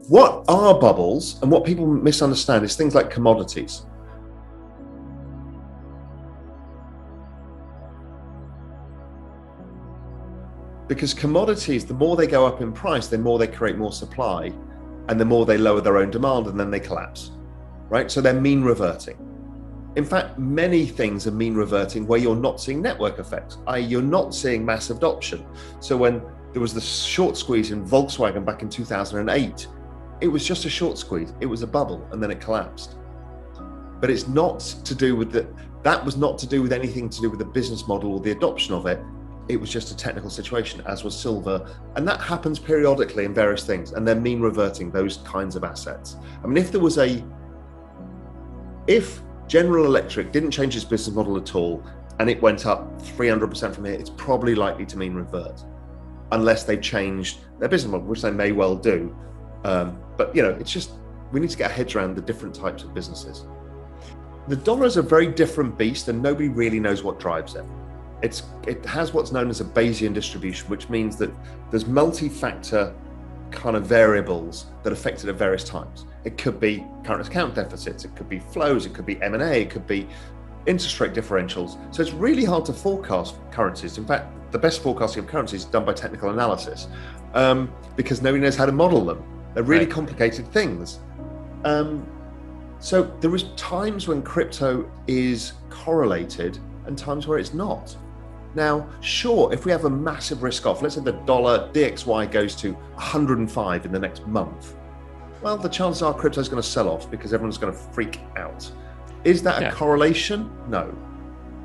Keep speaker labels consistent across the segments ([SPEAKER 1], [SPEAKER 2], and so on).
[SPEAKER 1] What are bubbles, and what people misunderstand, is things like commodities. Because commodities, the more they go up in price, the more they create more supply, and the more they lower their own demand, and then they collapse, right? So they're mean reverting. In fact, many things are mean reverting where you're not seeing network effects, i.e. you're not seeing mass adoption. So when there was the short squeeze in Volkswagen back in 2008, it was just a short squeeze. It was a bubble, and then it collapsed. But it's not to do with that was not to do with anything to do with the business model or the adoption of it. It was just a technical situation, as was silver. And that happens periodically in various things. And they're mean reverting, those kinds of assets. I mean, if General Electric didn't change its business model at all, and it went up 300% from here, it's probably likely to mean revert, unless they've changed their business model, which they may well do. But it's just, we need to get our heads around the different types of businesses. The dollar is a very different beast, and nobody really knows what drives it. It has what's known as a Bayesian distribution, which means that there's multi-factor kind of variables that affect it at various times. It could be current account deficits, it could be flows, it could be M&A, it could be interest rate differentials. So it's really hard to forecast currencies. In fact, the best forecasting of currencies is done by technical analysis, because nobody knows how to model them. They're really complicated things. So there is times when crypto is correlated and times where it's not. Now, sure, if we have a massive risk off, let's say the dollar DXY goes to 105 in the next month, well, the chances are crypto is going to sell off because everyone's going to freak out. Is that a correlation? No.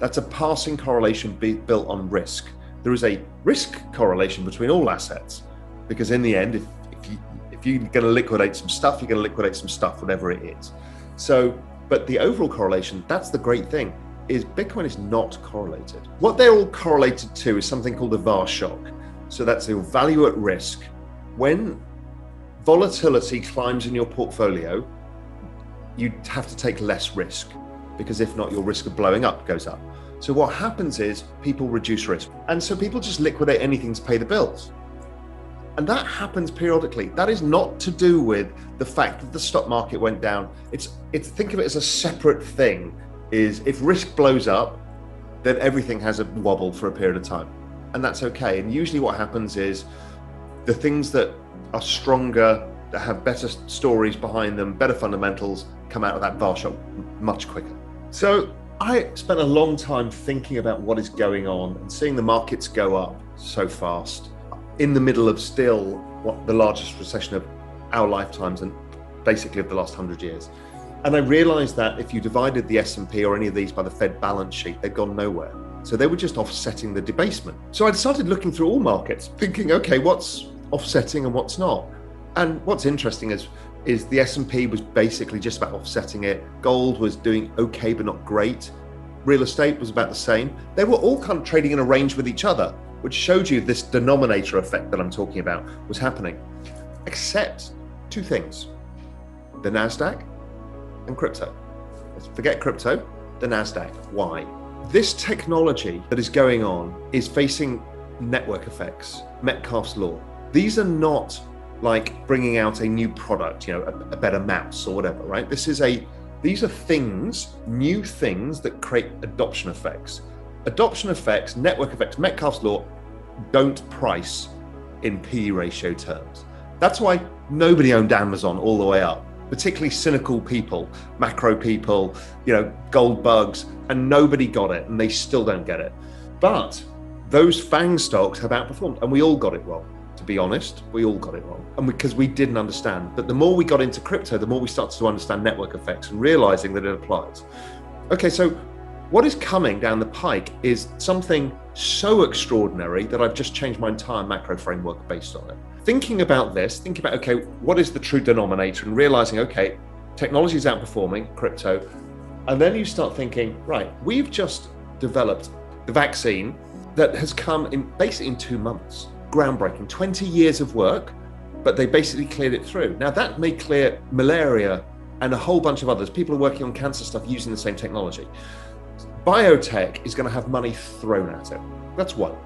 [SPEAKER 1] That's a passing correlation built on risk. There is a risk correlation between all assets, because in the end, if you're going to liquidate some stuff, you're going to liquidate some stuff, whatever it is. So, but the overall correlation, that's the great thing, is Bitcoin is not correlated. What they're all correlated to is something called the VAR shock. So that's your value at risk. When volatility climbs in your portfolio, you have to take less risk, because if not, your risk of blowing up goes up. So what happens is people reduce risk. And so people just liquidate anything to pay the bills. And that happens periodically. That is not to do with the fact that the stock market went down. It's think of it as a separate thing. Is if risk blows up, then everything has a wobble for a period of time. And that's okay. And usually what happens is the things that are stronger, that have better stories behind them, better fundamentals, come out of that VAR shock much quicker. So I spent a long time thinking about what is going on and seeing the markets go up so fast in the middle of still the largest recession of our lifetimes and basically of the last 100 years. And I realized that if you divided the S&P or any of these by the Fed balance sheet, they'd gone nowhere. So they were just offsetting the debasement. So I started looking through all markets, thinking, okay, what's offsetting and what's not? And what's interesting is the S&P was basically just about offsetting it. Gold was doing okay, but not great. Real estate was about the same. They were all kind of trading in a range with each other, which showed you this denominator effect that I'm talking about was happening. Except two things, the NASDAQ and crypto. Let's forget crypto, the NASDAQ. Why? This technology that is going on is facing network effects, Metcalfe's law. These are not like bringing out a new product, a better mouse or whatever, right? These are things, new things that create adoption effects. Adoption effects, network effects, Metcalfe's law don't price in P/E ratio terms. That's why nobody owned Amazon all the way up, particularly cynical people, macro people, gold bugs, and nobody got it, and they still don't get it. But those FANG stocks have outperformed, and we all got it wrong. To be honest, we all got it wrong. And because we didn't understand. But the more we got into crypto, the more we started to understand network effects and realizing that it applies. Okay, so what is coming down the pike is something so extraordinary that I've just changed my entire macro framework based on it. Thinking about this, okay, what is the true denominator, and realizing, okay, technology is outperforming crypto. And then you start thinking, right, we've just developed the vaccine that has come in basically in 2 months. Groundbreaking, 20 years of work, but they basically cleared it through. Now that may clear malaria and a whole bunch of others. People are working on cancer stuff using the same technology. Biotech is going to have money thrown at it. That's one.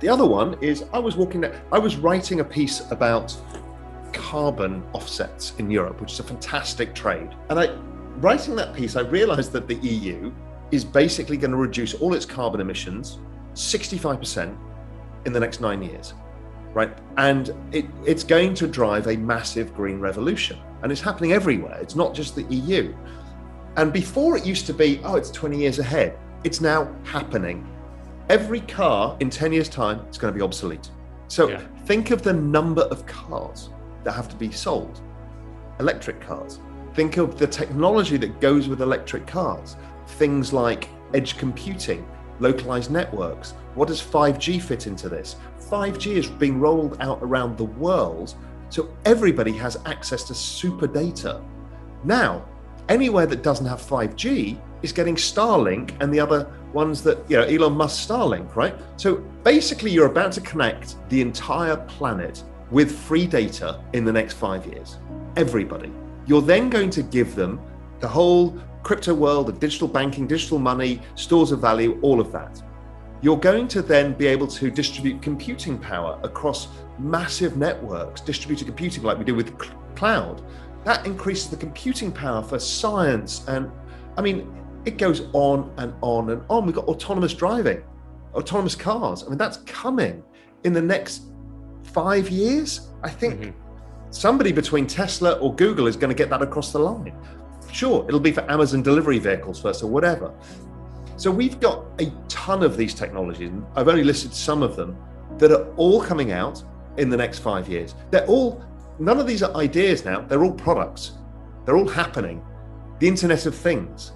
[SPEAKER 1] The other one is I was writing a piece about carbon offsets in Europe, which is a fantastic trade. And writing that piece, I realized that the EU is basically going to reduce all its carbon emissions 65% in the next 9 years, right? And it's going to drive a massive green revolution. And it's happening everywhere. It's not just the EU. And before it used to be, oh, it's 20 years ahead. It's now happening. Every car in 10 years' time is going to be obsolete. So think of the number of cars that have to be sold, electric cars. Think of the technology that goes with electric cars. Things like edge computing, localized networks. What does 5G fit into this? 5G is being rolled out around the world, so everybody has access to super data. Now, anywhere that doesn't have 5G is getting Starlink and the other ones that, Elon Musk Starlink, right? So basically you're about to connect the entire planet with free data in the next 5 years. Everybody. You're then going to give them the whole crypto world of digital banking, digital money, stores of value, all of that. You're going to then be able to distribute computing power across massive networks, distributed computing like we do with cloud. That increases the computing power for science. And it goes on and on and on. We've got autonomous driving, autonomous cars. That's coming in the next 5 years. I think somebody between Tesla or Google is going to get that across the line. Sure, it'll be for Amazon delivery vehicles first or whatever. So we've got a ton of these technologies. And I've only listed some of them that are all coming out in the next 5 years. None of these are ideas now. They're all products. They're all happening. The Internet of Things.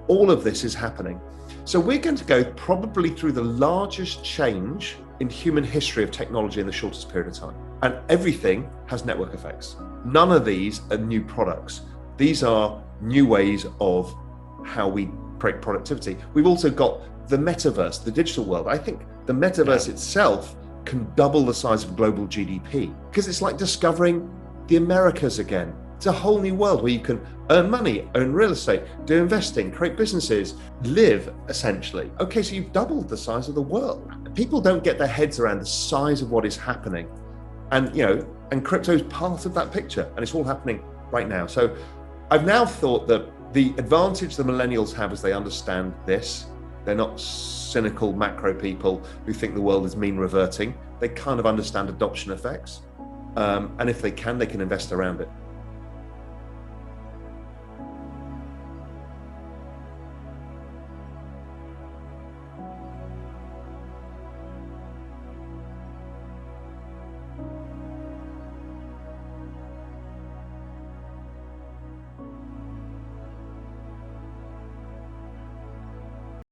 [SPEAKER 1] All of this is happening. So we're going to go probably through the largest change in human history of technology in the shortest period of time. And everything has network effects. None of these are new products. These are new ways of how we create productivity. We've also got the metaverse, the digital world. I think the metaverse itself can double the size of global GDP because it's like discovering the Americas again. It's a whole new world where you can earn money, own real estate, do investing, create businesses, live essentially. Okay, so you've doubled the size of the world. People don't get their heads around the size of what is happening. And crypto is part of that picture, and it's all happening right now. So I've now thought that the advantage the millennials have is they understand this. They're not cynical macro people who think the world is mean reverting. They kind of understand adoption effects. And if they can invest around it.